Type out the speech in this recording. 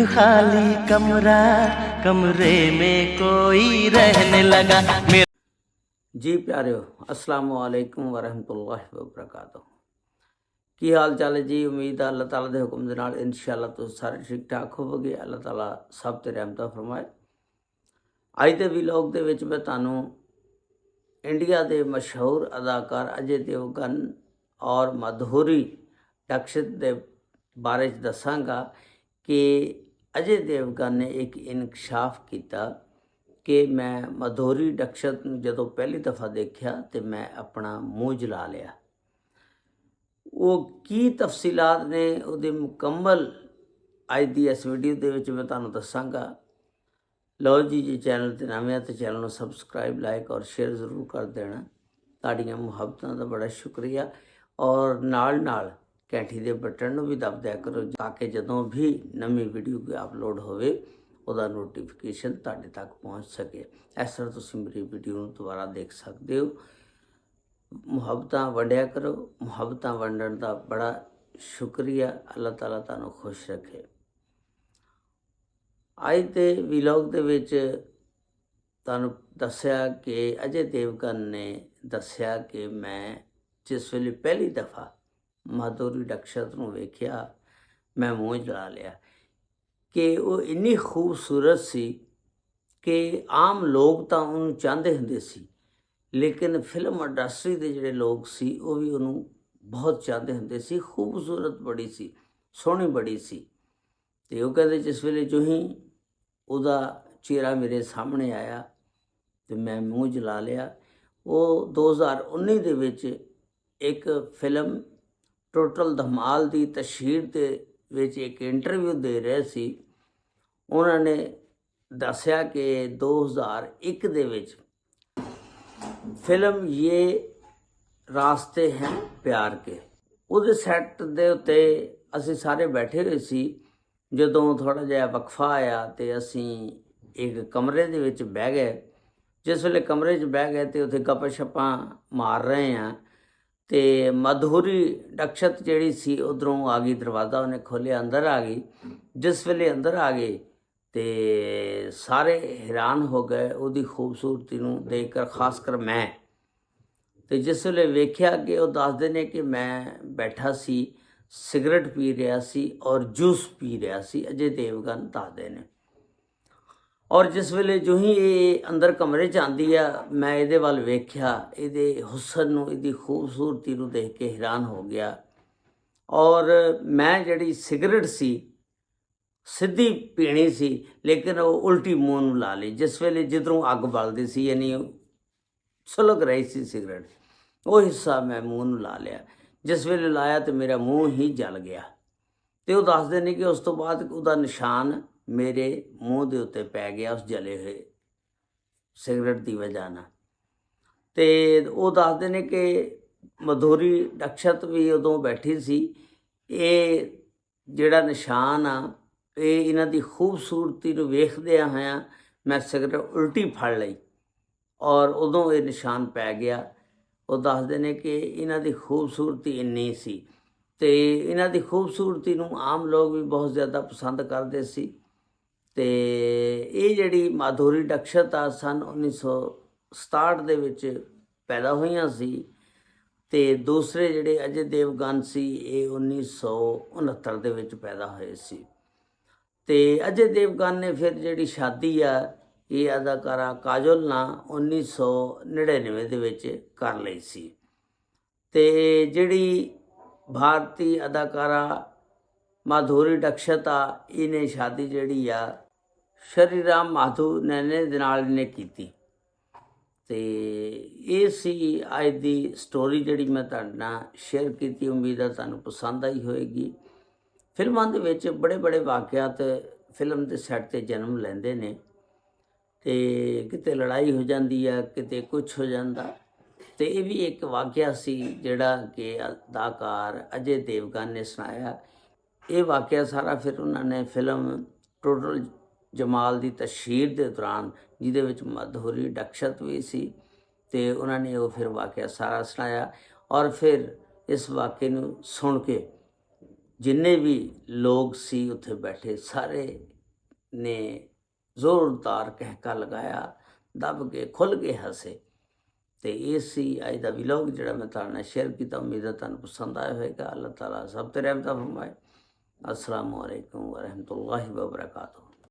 खाली कमरा, कमरे में कोई रहने लगा। जी प्यारे अस्सलाम वालेकुम वरहमतुल्लाहि वबरकातुहू। की हाल चाल है जी। उम्मीद है अल्लाह ताला के हुक्म के नाल इंशाअल्लाह तुसीं सारे ठीक ठाक होवोगे। अल्लाह ताला सब ते रहमत फरमाए। अज के व्लॉग दे विच मैं तुहानूं इंडिया के मशहूर अदाकार अजय देवगन और माधुरी दीक्षित के बारे च दसांगा कि अजय देवगन ने एक इंकशाफ किया कि मैं माधुरी दीक्षित जदों पहली दफ़ा देखा तो मैं अपना मूँह जला लिया। वो की तफसीलात ने उहदी मुकम्मल अज दी इस वीडियो दे विच मैं तुहानूं दसांगा। लो जी चैनल ते नवें तो चैनल नूं सबसक्राइब लाइक और शेयर जरूर कर देना। तुहाडीआं मुहब्बतां दा बड़ा शुक्रिया और नाल नाल घंटी दे बटन नूं भी दब दिया करो ताकि जदों भी नवीं वीडियो कोई अपलोड होवे उहदा नोटिफिकेशन तुहाडे तक पहुँच सके। इस तरह तुसीं मेरी वीडियो नूं दोबारा देख सकते हो। मुहब्बतां वंडिया करो। मुहब्बतां वंडण दा बड़ा शुक्रिया। अल्लाह ताला तुहानूं खुश रखे। अज के व्लॉग दे विच तुहानूं दस्सिया कि अजय देवगन ने दस्सिया कि मैं जिस वेले पहली दफ़ा माधुरी दीक्षित नूं वेखिया मैं मूँह जला लिया कि वो इन्नी खूबसूरत सी कि आम लोग तो उन्होंने चाहते होंदे सी, लेकिन फिल्म इंडस्ट्री के जोड़े लोग सी वो भी उन्होंने बहुत चाहते होंदे सी। खूबसूरत बड़ी सी, सोहनी बड़ी सी। तो वो कहते जिस वेले जो ही उहदा चेहरा मेरे सामने आया तो मैं मूँह जला लिया। वो 2019 दे विच एक फिल्म टोटल धमाल दी तशहीर दे विच एक इंटरव्यू दे रहे सी। उन्होंने दस्सिया कि 2001 दे विच फिल्म ये रास्ते हैं प्यार के उहदे सैट दे उत्ते असीं सारे बैठे हुए सी। जदों थोड़ा जिहा वक्फा आया तो असीं एक कमरे दे विच बह गए। जिस वेले कमरे च बह गए तो उत्थे गप्पां शप्पां मार रहे हैं तो माधुरी दीक्षित जिहड़ी सी उधरों आ गई। दरवाज़ा उन्हें खोलिया, अंदर आ गई। जिस वेले अंदर आ गए तो सारे हैरान हो गए उहदी खूबसूरती नूं देख कर, खासकर मैं। तो जिस वेले वेख्या कि वो दसदे ने कि मैं बैठा सी सिगरट पी रहा सी और जूस पी रहा सी। अजय देवगन दसदे ने। और जिस वेले जो ही ये अंदर कमरे च आंदी है मैं ये वाल वेख्या, ये हुसन नूं, इहदी खूबसूरती नूं देख के हैरान हो गया। और मैं जिहड़ी सिगरट सी सीधी पीनी सी लेकिन वो उल्टी मूँह नूं ला ली। जिस वेले जिधरों अग बलदी सी यानी सुलग रही सी सिगरट, वो हिस्सा मैं मूँह नूं ला लिया। जिस वेले लाया तो मेरा मूँह ही जल गया। तो वो दसदे ने कि उस तो बाद उहदा निशान मेरे मूँह दे उत्ते पै गया उस जले हुए सिगरट की वजह नाल। तो वो दसदे ने कि माधुरी दीक्षित भी उदों बैठी सी। ये जिहड़ा निशान आ ये इन्हां दी खूबसूरती नूं वेखदिआं होइआं मैं सिगरट उल्टी फड़ लई और उदों ये निशान पै गया। वो दसदे ने कि इन्हां दी खूबसूरती इन्नी सी ते इन्हां दी खूबसूरती नूं आम लोग भी बहुत ज़्यादा पसंद करते सी। ते ये जिहड़ी माधुरी दीक्षित आ सन 1967 दे विच पैदा होईआं सी ते दूसरे जिहड़े अजय देवगन सी ये 1969 दे विच पैदा होए सी। ते अजय देवगन ने फिर जिहड़ी शादी आ ये अदाकारा काजोल नाल 1999 दे विच कर लई सी। ते जिहड़ी भारतीय अदाकारा माधुरी दीक्षित आ इन्हें शादी जिहड़ी आ श्रीराम माधोनैने दे नाल इन्हें कीती। ते ये सी अज दी स्टोरी जिहड़ी मैं तुहाडे नाल शेयर कीती। उम्मीद है तुहानूं पसंद आई होएगी। फिल्मां दे विच बड़े बड़े वाकियात फिल्म के सैट ते जन्म लैंदे ने ते किते लड़ाई हो जाती है, किते कुछ हो जाता। तो ये भी एक वाकया सी जिहड़ा कि अदाकार अजय देवगन ने सुनाया। ये वाकया सारा फिर उन्होंने फिल्म टोटल जमाल की तशहीर के दौरान जिहदे विच माधुरी दीक्षित भी सी ते उन्होंने वो फिर वाकया सारा सुनाया। और फिर इस वाक़े नूं सुन के ਜਿੰਨੇ ਵੀ ਲੋਕ ਸੀ ਉੱਥੇ ਬੈਠੇ ਸਾਰੇ ਨੇ ਜ਼ੋਰਦਾਰ ਕਹਿਕਾ ਲਗਾਇਆ, ਦੱਬ ਕੇ ਖੁੱਲ੍ਹ ਕੇ ਹੱਸੇ। ਤੇ ਇਹ ਸੀ ਅੱਜ ਦਾ ਵਲੌਗ ਜਿਹੜਾ ਮੈਂ ਤੁਹਾਡੇ ਨਾਲ ਸ਼ੇਅਰ ਕੀਤਾ। ਉਮੀਦ ਹੈ ਤੁਹਾਨੂੰ ਪਸੰਦ ਆਇਆ ਹੋਵੇਗਾ। ਅੱਲਾਹ ਤਾਲਾ ਸਭ ਤੇ ਰਹਿਮਤ ਫਰਮਾਏ। अस्सलामु अलैकुम वरहमतुल्लाहि वबरकातुहू।